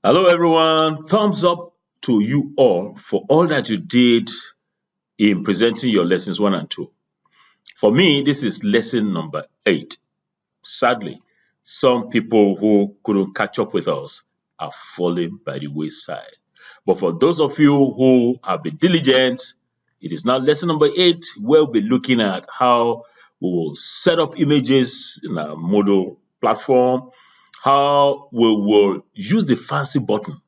Hello, everyone. Thumbs up to you all for all that you did in presenting your lessons one and two. For me, this is lesson number 8. Sadly, some people who couldn't catch up with us are falling by the wayside. But for those of you who have been diligent, it is now lesson number 8 where we'll be looking at how we will set up images in our Moodle platform, how we will use the fancy button,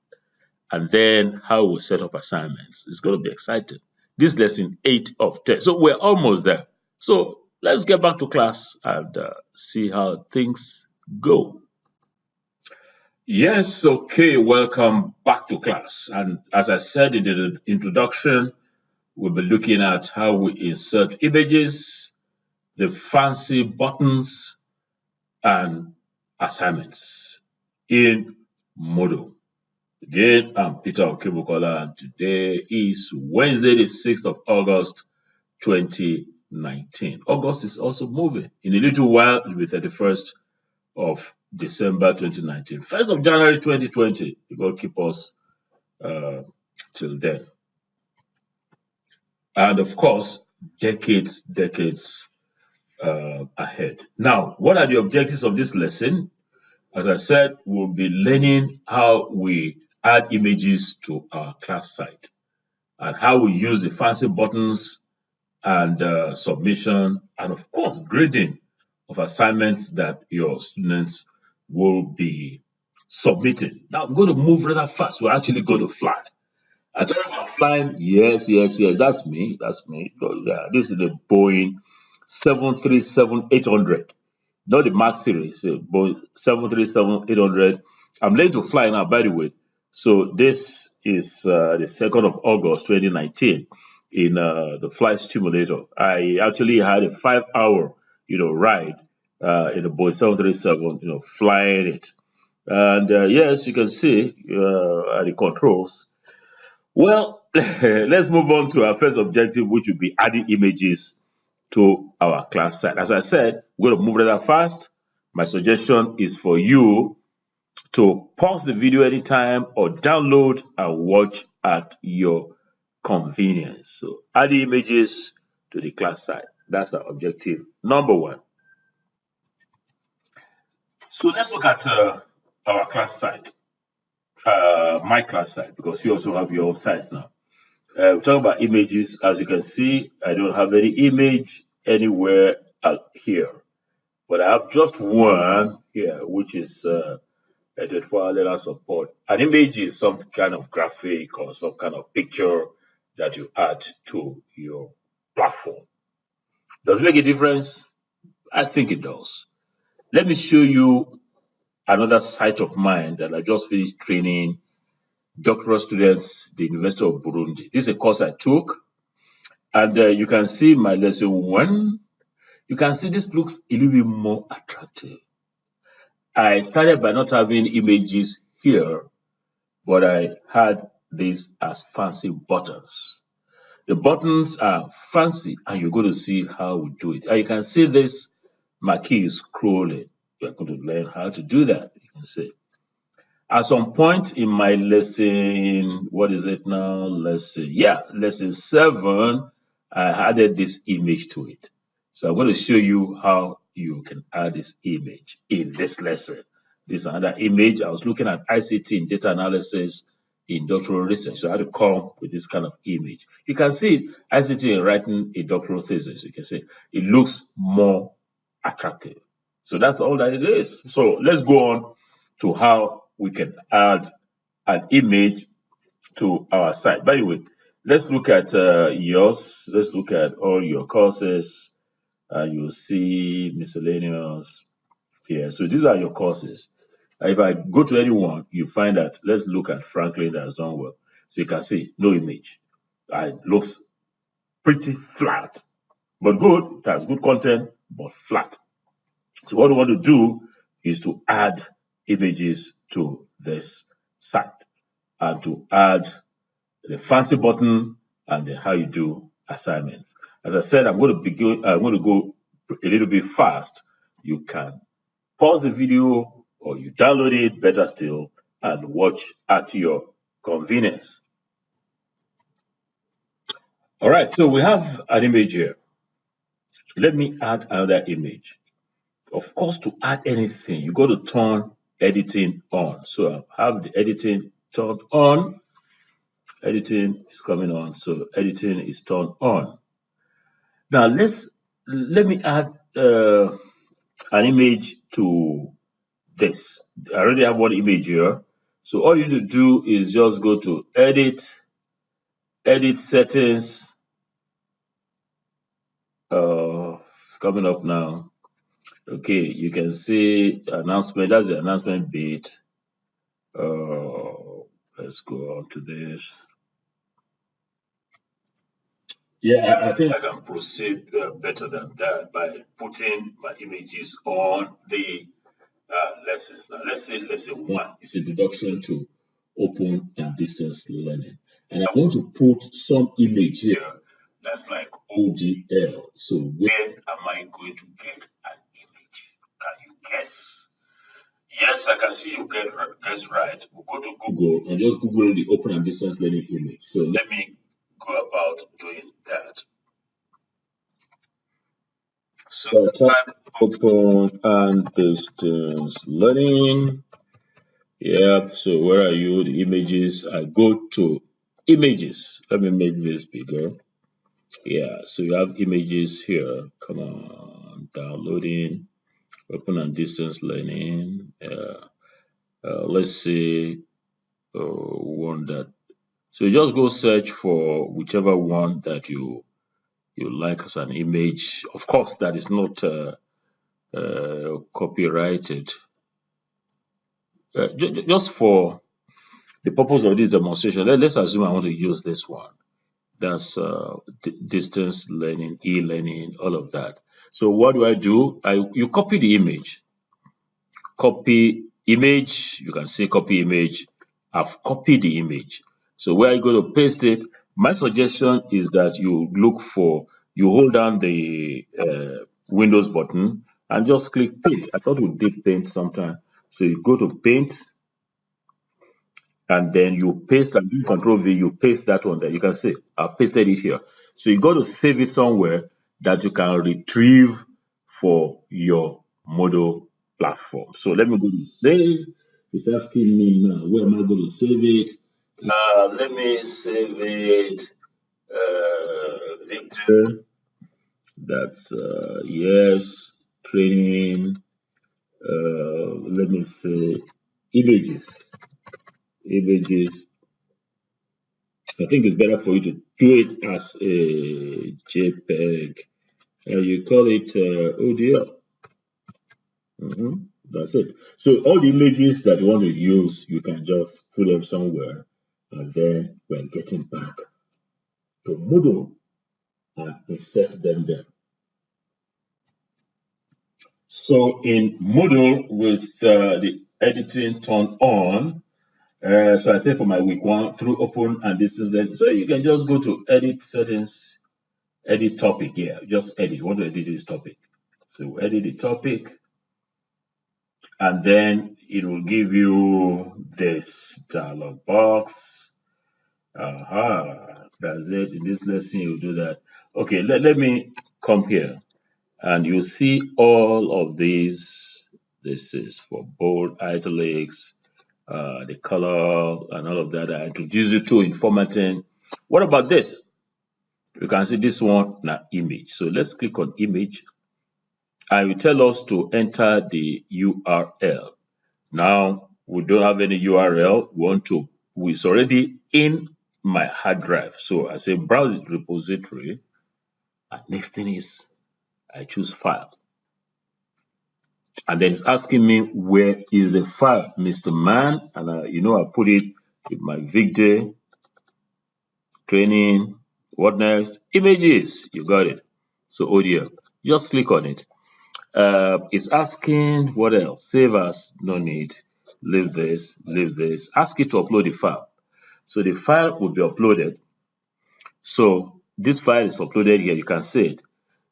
and then how we'll set up assignments. It's going to be exciting. This lesson 8 of 10. So we're almost there. So let's get back to class and see how things go. Yes, okay, welcome back to class. And as I said in the introduction, we'll be looking at how we insert images, the fancy buttons, and assignments in Moodle. Again, I'm Peter Okebukola, and today is Wednesday, the 6th of August, 2019. August is also moving. In a little while, it will be 31st of December 2019. 1st of January 2020. You got to keep us till then. And of course, decades ahead. Now, what are the objectives of this lesson? As I said, we'll be learning how we add images to our class site and how we use the fancy buttons and submission and, of course, grading of assignments that your students will be submitting. Now, I'm going to move rather fast. We're actually going to fly. I tell you about flying. Yes. That's me. This is the Boeing 737-800. Not the Max series, Boeing 737-800. I'm learning to fly now, by the way. So this is the 2nd of August, 2019 in the flight simulator. I actually had a 5-hour, ride in the Boeing 737, flying it. And yes, you can see at the controls. Well, let's move on to our first objective, which will be adding images to our class site. As I said, we're going to move rather fast. My suggestion is for you to pause the video anytime or download and watch at your convenience. So add the images to the class site. That's our objective number 1. So let's look at our class site, my class site, because you also have your own sites now. We're talking about images. As you can see, I don't have any image anywhere out here, but I have just one here, which is a 24-hour learner support. An image is some kind of graphic or some kind of picture that you add to your platform. Does it make a difference? I think it does. Let me show you another site of mine that I just finished training doctoral students, the University of Burundi. This is a course I took, and you can see my lesson 1. You can see this looks a little bit more attractive. I started by not having images here, but I had these as fancy buttons. The buttons are fancy, and you're going to see how we do it. And you can see this marquee is scrolling. You're going to learn how to do that. You can see. At some point in my lesson, what is it now? Lesson 7, I added this image to it. So I'm going to show you how you can add this image in this lesson. This is another image. I was looking at ICT in data analysis in doctoral research. So I had to come with this kind of image. You can see ICT in writing a doctoral thesis. You can see it looks more attractive. So that's all that it is. So let's go on to how we can add an image to our site. By the way, let's look at yours. Let's look at all your courses. You'll see miscellaneous here. So these are your courses. If I go to any one, you find that, let's look at Franklin that has done well. So you can see no image. It looks pretty flat, but good. It has good content, but flat. So what we want to do is to add images to this site and to add the fancy button and then how you do assignments. As I said, I'm going to go a little bit fast. You can pause the video or you download it, better still, and watch at your convenience. All right, so we have an image here. Let me add another image. Of course, to add anything, you go to turn editing on. So I have the editing turned on. Editing is coming on, so editing is turned on. Now let me add an image to this. I already have one image here. So all you need to do is just go to edit settings. It's coming up now. Okay, you can see announcement. That's the announcement bit. Let's go on to this. Yeah, I think I can proceed better than that by putting my images on the lessons. Now, let's say lesson one is introduction to open and distance learning. And I want to put some image here that's like ODL. So where am I going to get an image? Can you guess? Yes, I can see you guess right. We'll go to Google and just Google the open and distance learning image. So let me go about doing that. So type open and distance learning. Yep. So where are you? The images. I go to images. Let me make this bigger. Yeah. So you have images here. Come on, downloading. Open and distance learning. Let's see one that. So you just go search for whichever one that you like as an image. Of course, that is not copyrighted. Just for the purpose of this demonstration, let's assume I want to use this one. That's distance learning, e-learning, all of that. So what do? You copy the image. Copy image. You can say copy image. I've copied the image. So where you go to paste it, my suggestion is that you hold down the Windows button and just click paint. I thought we did paint sometime. So you go to paint and then you paste and do Control V, you paste that one there. You can see I've pasted it here. So you got to save it somewhere that you can retrieve for your Moodle platform. So let me go to save. It's asking me now, where am I going to save it? Let me save it. Victor. That's yes. Training. Let me say images. Images. I think it's better for you to do it as a JPEG. You call it ODL. That's it. So all the images that you want to use, you can just put them somewhere, and then we're getting back to Moodle and insert them there. So in Moodle, with the editing turned on, so I say for my week one through open and distance learning. So you can just go to edit settings, edit topic. Yeah, just edit. You want to edit this topic. So edit the topic, and then it will give you this dialog box. That's it. In this lesson, you'll do that. Okay, let me come here, and you'll see all of these. This is for bold, italics, the color, and all of that. I introduce you to in formatting. What about this? You can see this one now image. So let's click on image. And will tell us to enter the URL. Now we don't have any URL. It's already in my hard drive. So I say browse repository. And next thing is I choose file. And then it's asking me where is the file, Mr. Man. And I put it in my VicDay training. What next? Images. You got it. So ODL. Just click on it. It's asking what else? Save as, no need. Leave this, leave this. Ask it to upload the file. So the file will be uploaded. So this file is uploaded here. You can see it.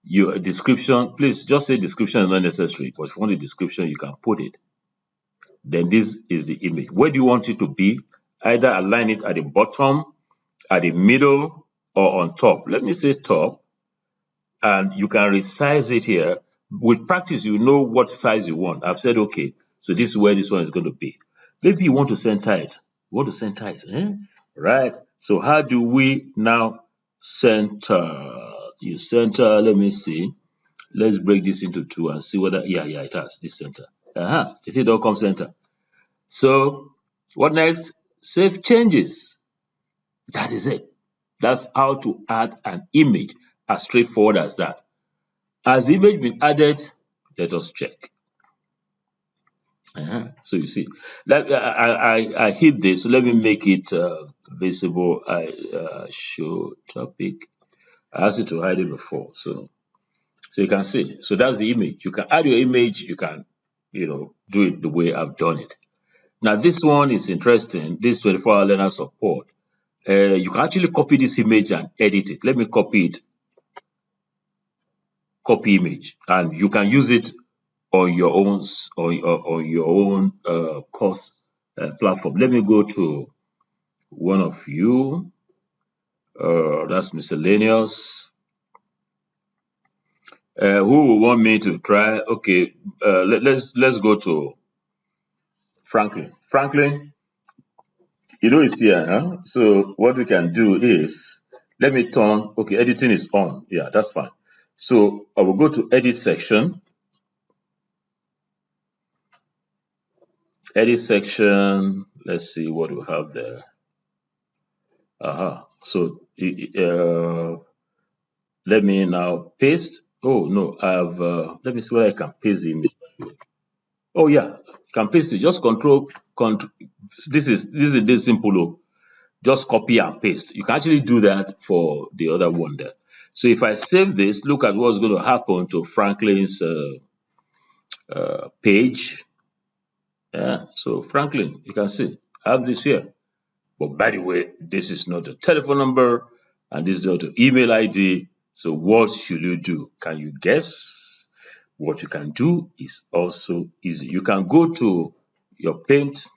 Your description, please just say description is not necessary, but if you want the description, you can put it. Then this is the image. Where do you want it to be? Either align it at the bottom, at the middle, or on top. Let me say top, and you can resize it here. With practice, you know what size you want. I've said, okay, so this is where this one is going to be. Maybe you want to center it. You want to center it, right? So how do we now center? You center, let me see. Let's break this into two and see whether, yeah, it has this center. The thing don't come center. So what next? Save changes. That is it. That's how to add an image as straightforward as that. Has the image been added? Let us check. So you see, I hid this. So let me make it visible. I show topic. I asked you to hide it before, so you can see. So that's the image. You can add your image. You can, do it the way I've done it. Now this one is interesting. This 24-hour learner support. You can actually copy this image and edit it. Let me copy it. Copy image, and you can use it on your own course platform. Let me go to one of you. That's miscellaneous. Who will want me to try? Okay, let's go to Franklin. Franklin, it's here. Huh? So what we can do is, let me turn. Okay, editing is on. Yeah, that's fine. So I will go to edit section. Edit section. Let's see what we have there. So let me now paste. Oh no, I've let me see whether I can paste the image. Oh yeah, you can paste it. Just control. This is this simple. Just copy and paste. You can actually do that for the other one there. So if I save this, look at what's going to happen to Franklin's page. Yeah. So Franklin, you can see I have this here. But by the way, this is not a telephone number and this is not an email ID. So what should you do? Can you guess? What you can do is also easy. You can go to your Paint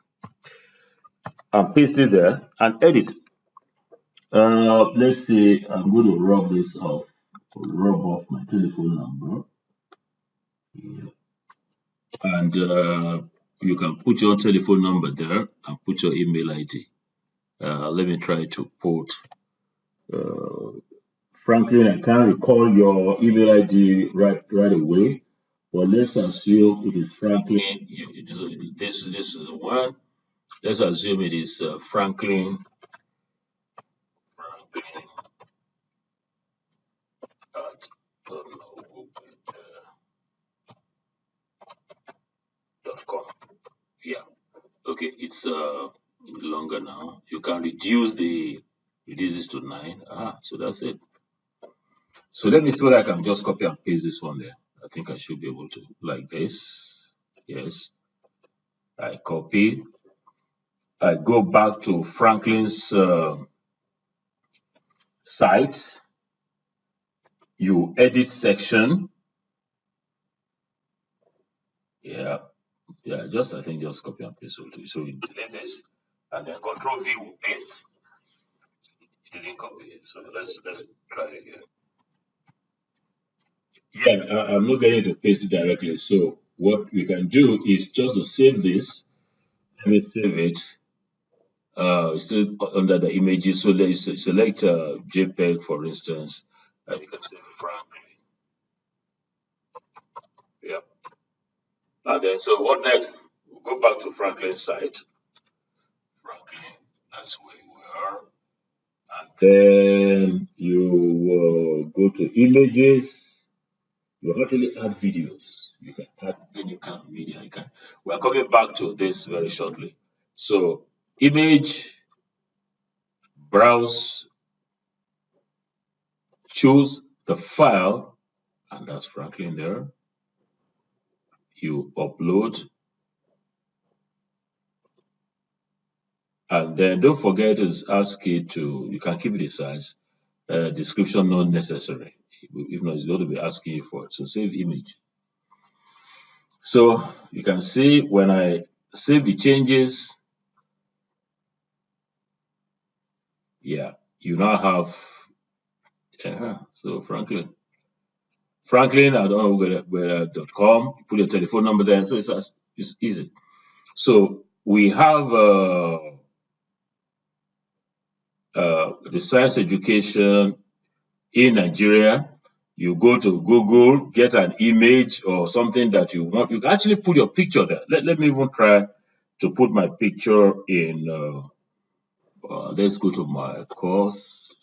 and paste it there and edit. Let's say I'm going to rub this off. Rub off my telephone number. Yeah. And you can put your telephone number there and put your email ID. Let me try to put Franklin. I can't recall your email ID right away, but let's assume it is Franklin. This is the one. Let's assume it is Franklin. Franklin at .com. Yeah. Okay, it's longer now. You can reduce this to 9. So that's it. So let me see whether I can just copy and paste this one there. I think I should be able to, like this. Yes. I copy. I go back to Franklin's site. You edit section. Yeah. I think just copy and paste. So we delete this and then Control V will paste. It didn't copy it. So let's try it again. Yeah, I'm not getting to paste it directly. So what we can do is just to save this. Let me save it. It's still under the images. So let's select JPEG, for instance, and you can say Franklin. Yeah. And then, so what next? We'll go back to Franklin's site. Franklin, that's where we are. And then you will go to images. You actually add videos. You can add any kind of media. We're coming back to this very shortly. So, image, browse, choose the file, and that's Franklin there. You upload, and then don't forget to ask it to. You can keep the size. Description not necessary. If not, it's going to be asking you for it. So save image. So you can see when I save the changes. Yeah, you now have so Franklin, I don't know where.com. Put your telephone number there, so it's easy. So we have the science education in Nigeria. You go to Google, get an image or something that you want. You can actually put your picture there. Let me even try to put my picture in. Let's go to my courses.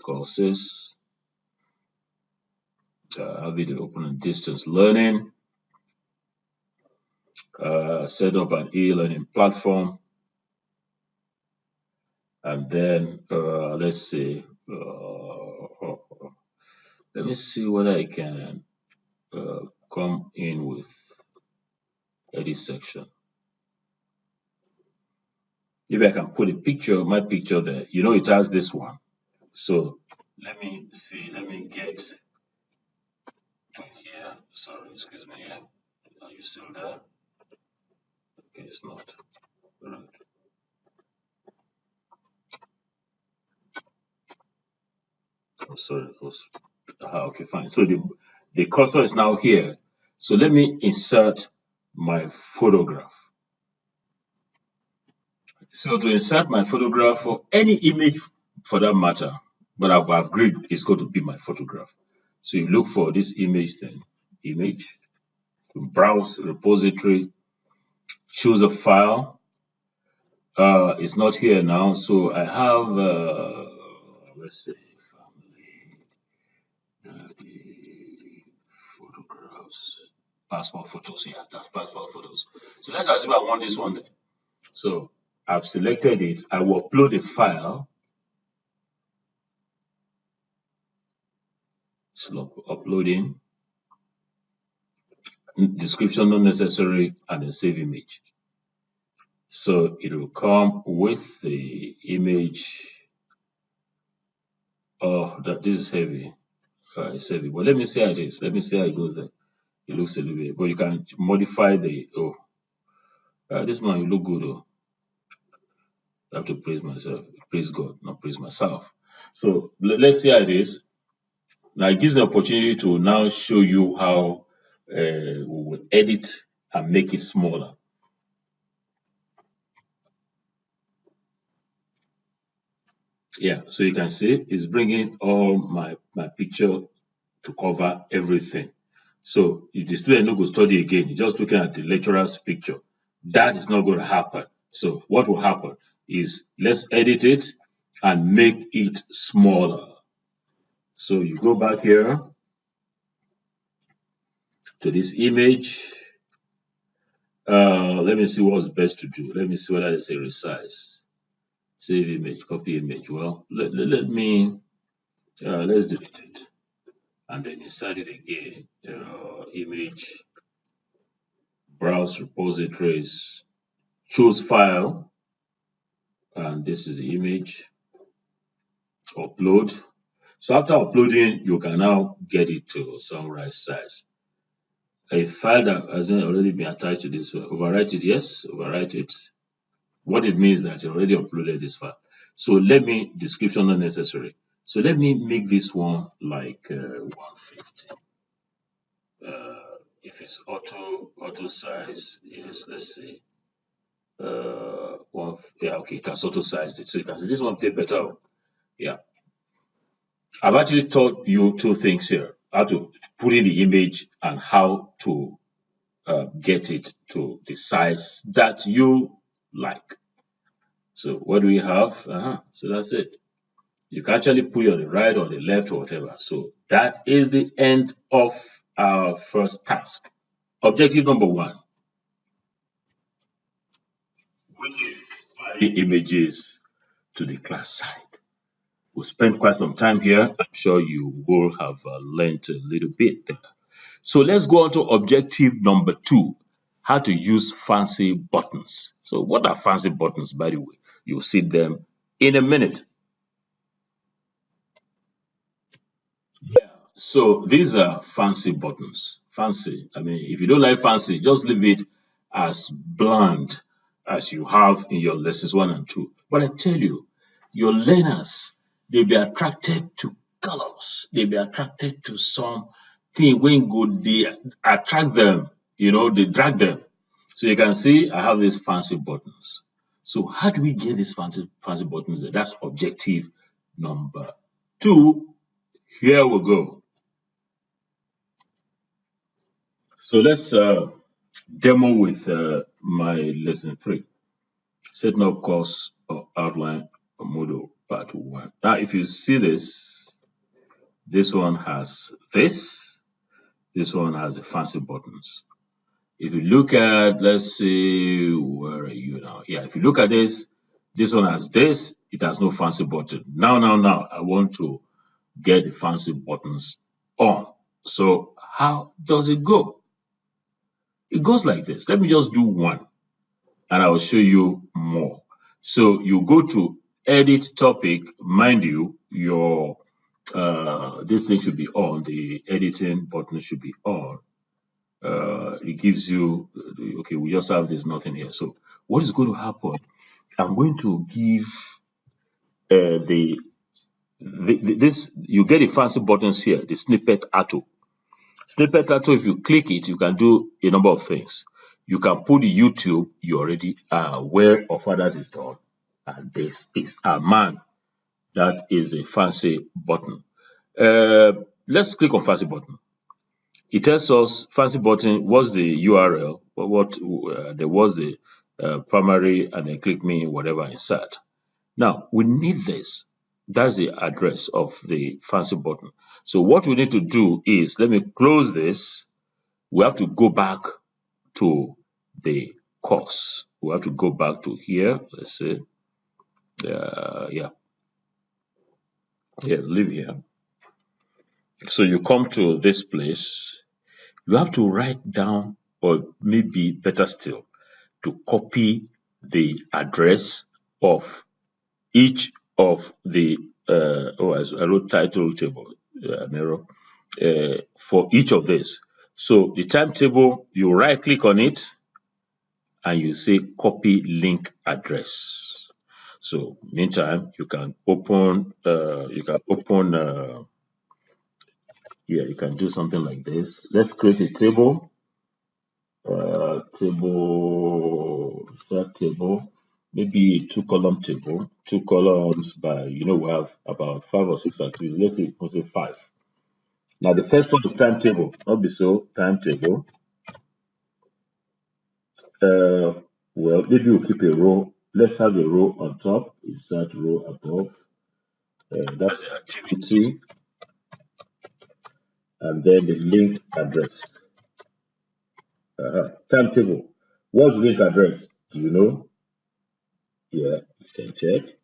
Have it open in distance learning. Set up an e-learning platform. And then let's see. Let me see whether I can come in with edit section. Maybe I can put a picture, my picture there. You know, it has this one. So let me see. Let me get to here. Sorry, excuse me. Yeah. Are you still there? Okay, it's not. Right. Oh, sorry. Okay, fine. So the cursor is now here. So let me insert my photograph. So to insert my photograph or any image for that matter, but I've agreed it's going to be my photograph. So you look for this image then, image, browse repository, choose a file. It's not here now, so I have, let's say, family, photographs, passport photos. Yeah, that's passport photos. So let's assume I want this one then. So I've selected it. I will upload a file. Slow uploading. Description not necessary, and then save image. So it will come with the image. Oh, this is heavy. It's heavy. But let me see how it is. Let me see how it goes there. It looks a little bit, but you can modify the. This one will look good. Oh, I have to praise myself, praise God, not praise myself. So let's see how it is. Now it gives the opportunity to now show you how we will edit and make it smaller. Yeah, so you can see it's bringing all my picture to cover everything. So if the student no go study again, just looking at the lecturer's picture, that is not going to happen. So what will happen is let's edit it and make it smaller. So you go back here to this image. Let me see what's best to do. Let me see whether they say resize. Save image, copy image. Well, let me, let's delete it. And then insert it again. Image, browse repositories, choose file, and this is the image, upload. So after uploading, you can now get it to some right size. A file that hasn't already been attached to this, overwrite it, yes, overwrite it. What it means that you already uploaded this file. So let me, description not necessary. So let me make this one like 150. If it's auto size, yes, let's see. Yeah, okay, it has auto sized it. So you can see this one did better. Yeah. I've actually taught you two things here, how to put in the image and how to get it to the size that you like. So what do we have? So that's it. You can actually put it on the right or the left or whatever. So that is the end of our first task. Objective number one, which is adding images to the class site. We'll spend quite some time here. I'm sure you will have learned a little bit. So let's go on to objective number two, how to use fancy buttons. So what are fancy buttons, by the way? You'll see them in a minute. Yeah. So these are fancy buttons. Fancy. I mean, if you don't like fancy, just leave it as bland. as you have in your lessons 1 and 2. But I tell you, your learners, they'll be attracted to colors. They'll be attracted to something when good, they attract them, they drag them. So you can see I have these fancy buttons. So how do we get these fancy buttons? That's objective number 2. Here we go. So let's demo with my lesson 3. Setting up course or outline or Moodle part 1. Now, if you see this one has this one has the fancy buttons. If you look at, let's see, where are you now? Yeah, if you look at this one has this, it has no fancy button. Now, I want to get the fancy buttons on. So how does it go? It goes like this. Let me just do one, and I will show you more. So you go to edit topic. Mind you, your this thing should be on. The editing button should be on. It gives you, okay, we just have this nothing here. So what is going to happen? I'm going to give this, you get the fancy buttons here, the snippet arrow. Snippet arrow, if you click it, you can do a number of things. You can put the YouTube, you already are aware of how that is done. And this is a man. That is a fancy button. Let's click on fancy button. It tells us fancy button, what's the URL, there was the primary, and then click me, whatever, insert. Now, we need this. That's the address of the fancy button. So what we need to do is, let me close this. We have to go back to the course. We have to go back to here. Let's say, leave here. So you come to this place. You have to write down, or maybe better still, to copy the address of each of the I wrote title table, for each of this. So the timetable, you right click on it and you say copy link address. So meantime, you can open you can do something like this. Let's create a table. Table, maybe a 2-column table, 2 columns by, we have about 5 or 6 activities. Let's say 5. Now the first one is timetable, not be so, timetable. Well, maybe we'll keep a row. Let's have a row on top, insert row above. That's the activity. And then the link address. Timetable. What's the link address? Do you know? Yeah, you can check.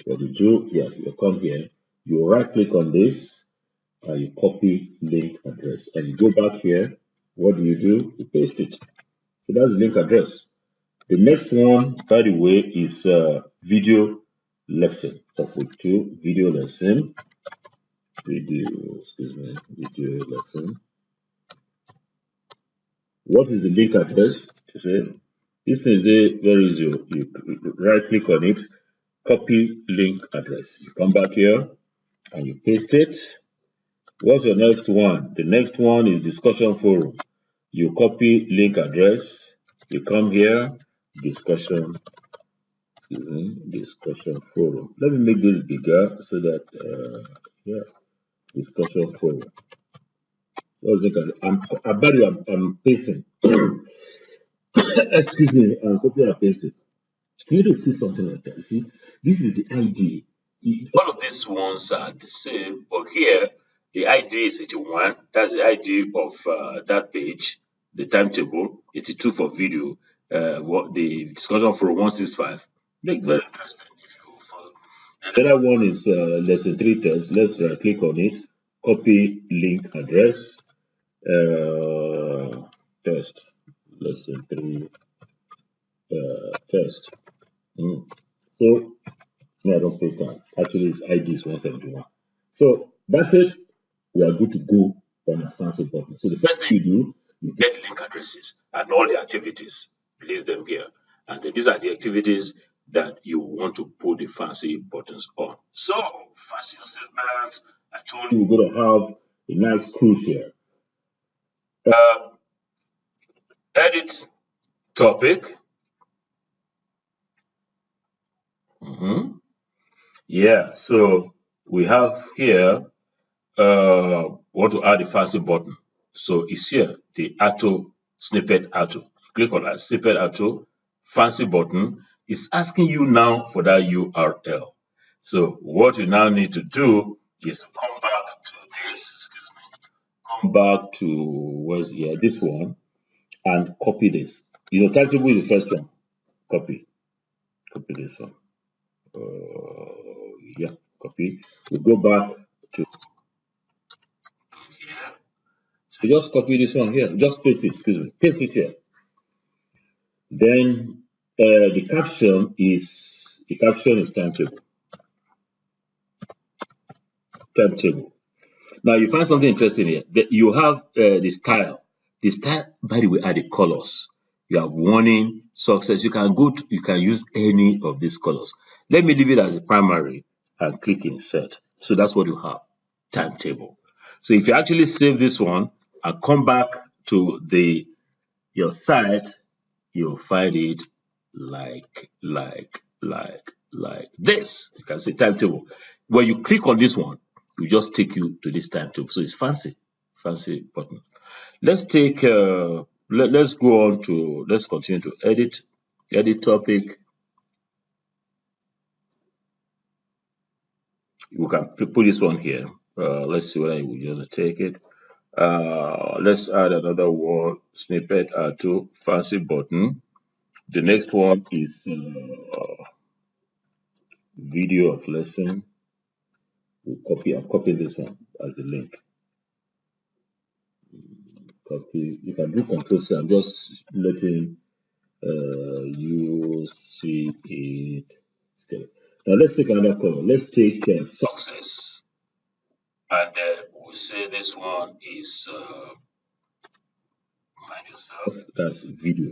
What you do, you come here, you right click on this, and you copy link address. And you go back here, what do? You paste it. So that's the link address. The next one, by the way, is video lesson. Topic 2, video lesson. Video lesson. What is the link address? This thing is very easy. You right click on it, copy link address. You come back here and you paste it. What's your next one? The next one is discussion forum. You copy link address. You come here, discussion forum. Let me make this bigger so that discussion forum. I'm pasting. Excuse me, I'm copying and pasting. You need to see something like that. You see, this is the ID. All of these ones are the same, but here the ID is 81. That's the ID of that page. The timetable 82 for video. What the discussion for 165. Make very interesting if you follow. And the other one is lesson 3 test. Let's click on it. Copy link address. Test. Lesson 3 test. So no, I don't paste that. Actually, its ID is 171. So that's it. We are good to go on a fancy button. So the first thing you do, you get link addresses and all the activities. List them here. And these are the activities that you want to put the fancy buttons on. So, fancy yourself bags. I told you we're going to have a nice cruise here. Edit topic. Yeah, so we have here, want to add a fancy button. So it's here, the auto snippet auto. Click on that snippet auto, fancy button. It's asking you now for that URL. So what you now need to do is to come back to this, excuse me, come back to where's here, this one, and copy this. Timetable is the first one. Copy this one. Yeah, copy. We go back to here. So just copy this one here. Just paste it, excuse me. Paste it here. Then the caption is timetable. Timetable. Now you find something interesting here. You have the style. The style, by the way, are the colors. You have warning, success. You can use any of these colors. Let me leave it as a primary and click insert. So that's what you have. Timetable. So if you actually save this one and come back to your site, you'll find it like this. You can see timetable. When you click on this one, it just take you to this timetable. So it's fancy button. Let's take let's go on to let's continue to edit topic. We can put this one here. Let's see whether we just take it. Let's add another word, snippet to fancy button. The next one is video of lesson. I'm copying this one as a link. Copy. You can do Control C. I'm just letting you see it. Okay. Now let's take another color. Let's take success, and we'll say this one is mind yourself. That's video.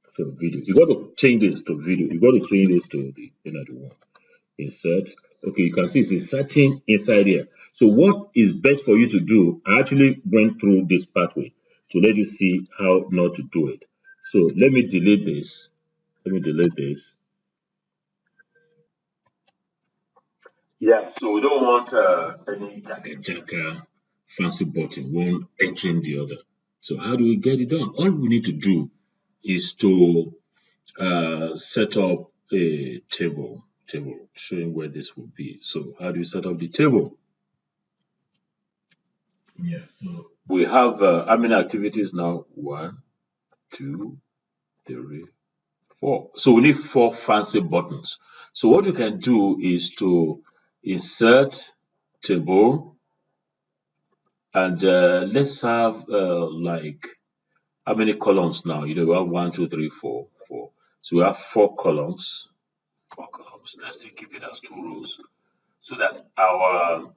So video. You got to change this to video. You got to change this to the one. Insert. Okay, you can see it's inserting inside here. So what is best for you to do? I actually went through this pathway to let you see how not to do it. So let me delete this. Yeah, so we don't want any jagga fancy button, one entering the other. So how do we get it done? All we need to do is to set up a table showing where this will be. So how do you set up the table? Yeah, so we have how many activities now? 1, 2, 3, 4. So we need 4 fancy buttons. So what you can do is to insert table, and let's have like how many columns now? We have 1, 2, 3, 4. So we have 4 columns. 4 columns. Let's keep it as 2 rows, so that our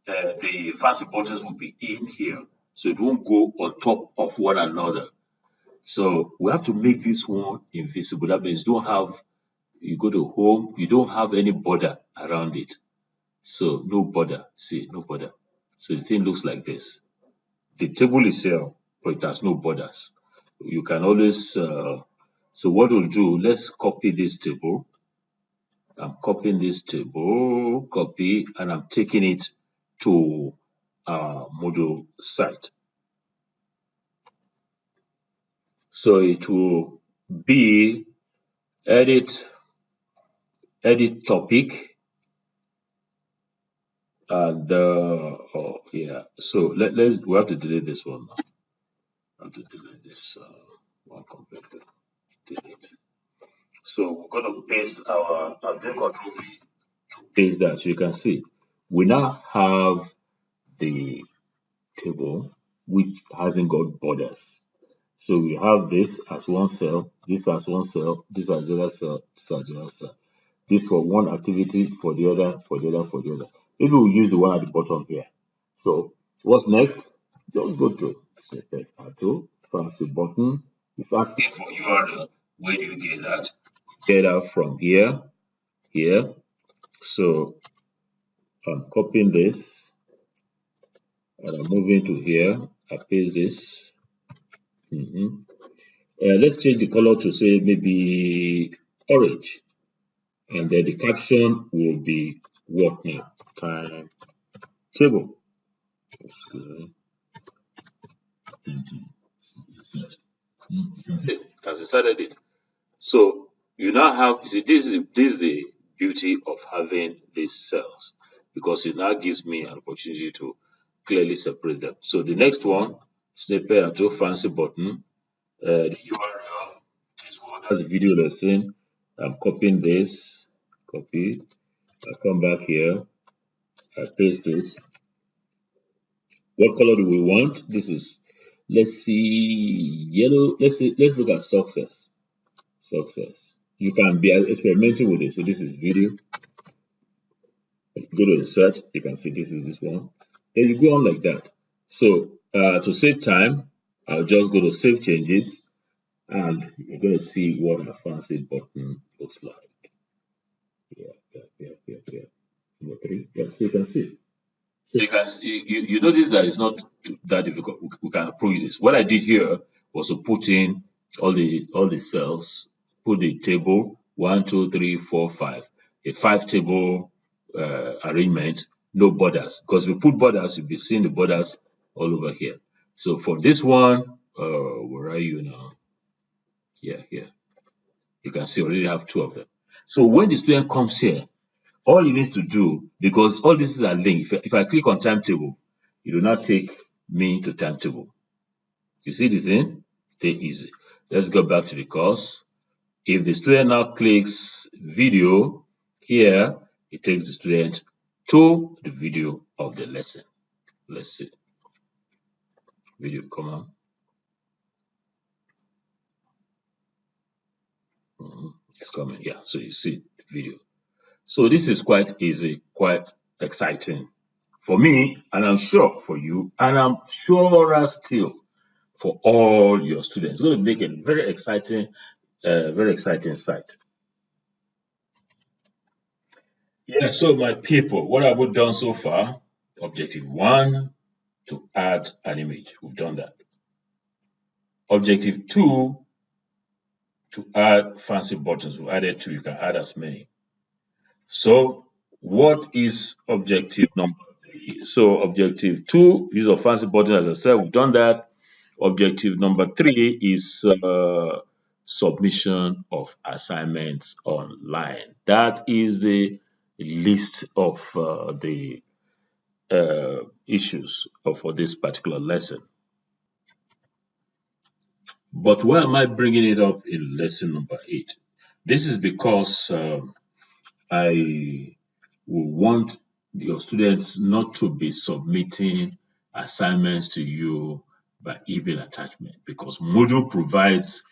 the fancy buttons will be in here, so it won't go on top of one another. So we have to make this one invisible. That means you go to home, you don't have any border around it. So no border. See, no border. So the thing looks like this. The table is here, but it has no borders. You can always so what we'll do, let's copy this table. I'm copying this table, copy, and I'm taking it to our Moodle site. So it will be edit topic, and yeah. So we have to delete this one now. I have to delete this one completely. Delete. So we're going to paste I'm doing Control V to paste that. So you can see we now have the table which hasn't got borders. So we have this as one cell, this as one cell, this as the other cell, this as the other cell. This for one activity, for the other, for the other, for the other. Maybe we'll use the one at the bottom here. So what's next? Just go to select auto, fancy button, If asking for URL, where do you get that? Get that from here, here. So I'm copying this and I'm moving to here. I paste this. Let's change the color to say maybe orange, and then the caption will be what now? Timetable. It has decided it. So you now have, you see, this is the beauty of having these cells, because it now gives me an opportunity to clearly separate them. So the next one, snippet and to fancy button, the URL is what, that's the video lesson. I'm copying this, copy. I come back here, I paste it. What color do we want? This is, let's see, yellow. Let's look at success. Success. You can be experimental with it. So this is video. Go to insert. You can see this is this one. Then you go on like that. So to save time, I'll just go to save changes, and you're going to see what a fancy button looks like. Yeah. Number three. Yeah, so you can see. So you notice that it's not that difficult. We can approach this. What I did here was to put in all the cells, put the table 1, 2, 3, 4, 5, a 5 table arrangement, no borders. Because if we put borders, you'll be seeing the borders all over here. So for this one, where are you now? Yeah, here. You can see already have two of them. So when the student comes here, all he needs to do, because all this is a link, if I click on timetable, it will not take me to timetable. You see the thing? Stay easy. Let's go back to the course. If the student now clicks video here, it takes the student to the video of the lesson. Let's see. Video, come on. It's coming. Yeah, so you see the video. So this is quite easy, quite exciting for me, and I'm sure for you, and I'm sure still for all your students. It's going to make a very exciting site. Yeah, so my people, what have we done so far? Objective one, to add an image. We've done that. Objective two, to add fancy buttons. We've added two. You can add as many. So what is objective number three? So objective two, use of fancy buttons, as I said, we've done that. Objective number three is submission of assignments online. That is the list of the issues for this particular lesson. But why am I bringing it up in lesson number 8? This is because I will want your students not to be submitting assignments to you by email attachment, because Moodle provides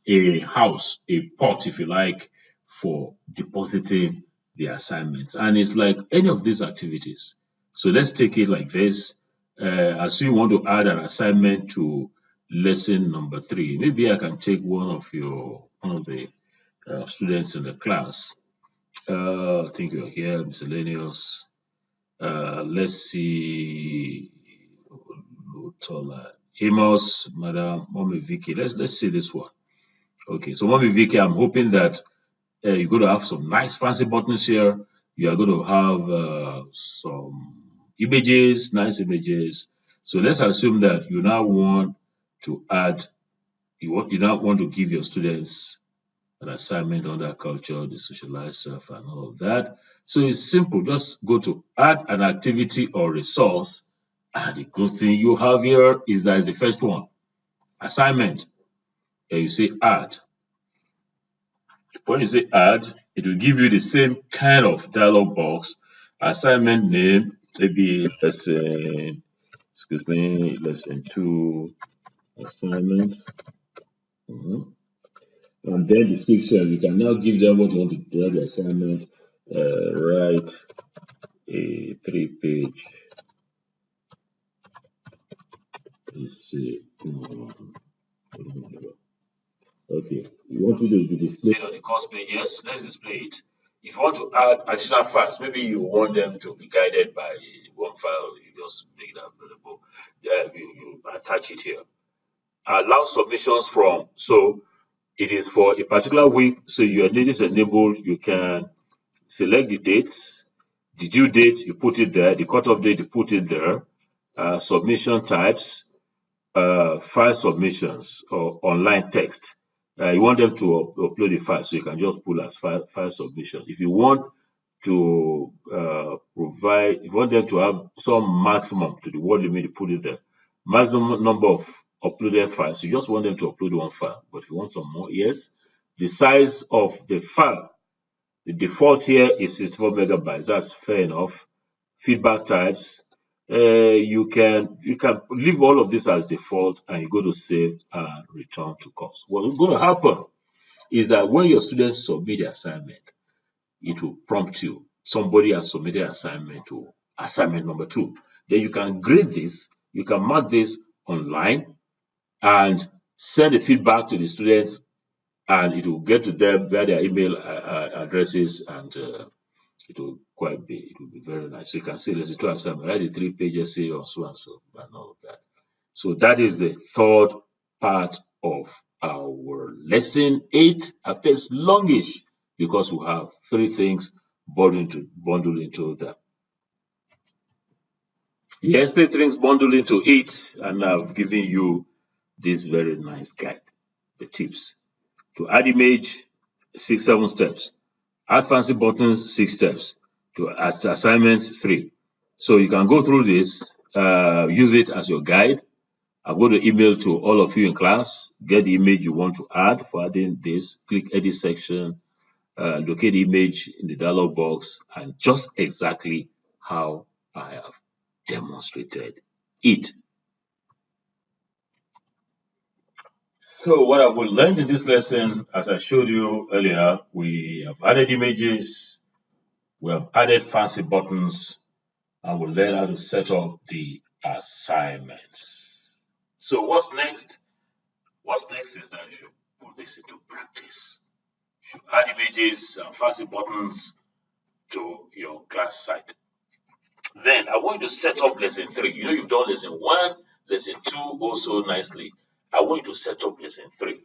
a house, a pot, if you like, for depositing the assignments. And it's like any of these activities. So let's take it like this. As you want to add an assignment to lesson number 3, maybe I can take one of the students in the class. I think you're here, miscellaneous. Let's see, Tola, Amos, Madam, Mommy Vicky. Let's see this one. Okay, so Mommy Vicky, I'm hoping that you're going to have some nice fancy buttons here. You are going to have some images, nice images. So let's assume that you now want to add, you now want to give your students an assignment on that culture, the socialized self, and all of that. So it's simple. Just go to add an activity or resource. And the good thing you have here is that it's the first one, assignment. And you say add. When you say add, it will give you the same kind of dialog box. Assignment name, maybe lesson, excuse me, lesson 2 assignment. And then description, you can now give them what you want to do the assignment. Write a 3-page essay on Okay. You want it to be displayed on the course page? Yes, let's display it. If you want to add additional files, maybe you want them to be guided by one file, you just make it available. You attach it here. Allow submissions from, so it is for a particular week, so your date is enabled. You can select the dates, the due date, you put it there, the cutoff date, you put it there, submission types, file submissions or online text. You want them to upload the file, so you can just pull as file submission. If you want to provide, if you want them to have some maximum to the word limit, you put it there. Maximum number of uploaded files, you just want them to upload one file. But if you want some more, yes. The size of the file, the default here is 64 megabytes. That's fair enough. Feedback types, you can leave all of this as default and you go to save and return to course. What is going to happen is that when your students submit the assignment, it will prompt you. Somebody has submitted assignment to assignment number 2. Then you can grade this, you can mark this online and send the feedback to the students, and it will get to them via their email addresses, and it will be very nice. So you can see, let's say, 2 assignment, write the 3-page essay or so and so, and all of that. So that is the third part of our lesson 8. Appears longish because we have 3 things bundled into that. Yes, 3 things bundled into it, and I've given you this very nice guide, the tips. To add image, 6-7 steps. Add fancy buttons, 6 steps. To add assignments, 3. So you can go through this, use it as your guide. I'm going to email to all of you in class, get the image you want to add. For adding this, click edit section, locate the image in the dialog box, and just exactly how I have demonstrated it. So what I will learn in this lesson, as I showed you earlier, we have added images, we have added fancy buttons, and we'll learn how to set up the assignments. So what's next? What's next is that you should put this into practice. You should add images and fancy buttons to your class site. Then I want you to set up lesson 3. You know you've done lesson 1, lesson 2 also nicely. I want you to set up lesson 3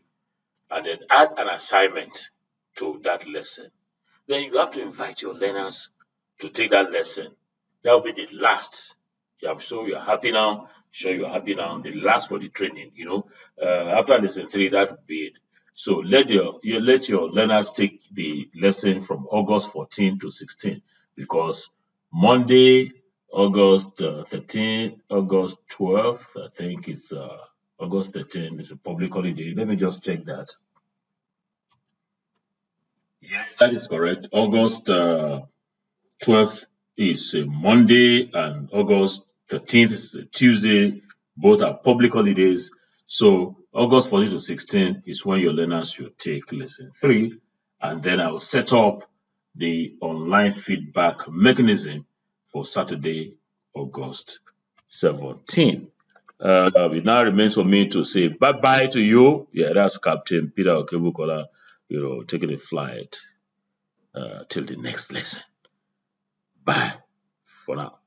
and then add an assignment to that lesson. Then you have to invite your learners to take that lesson. That will be the last. Yeah, I'm sure you're happy now. Sure you're happy now. The last for the training, after lesson 3, that will be it. So let your learners take the lesson from August 14 to 16, because Monday, August 13, August 12th, I think it's August 13 is a public holiday. Let me just check that. Yes, that is correct. August 12th is a Monday and August 13th is a Tuesday. Both are public holidays. So August 14 to 16 is when your learners should take lesson 3. And then I will set up the online feedback mechanism for Saturday, August 17. It now remains for me to say bye-bye to you. Yeah, that's Captain Peter Okebukola, taking a flight till the next lesson. Bye for now.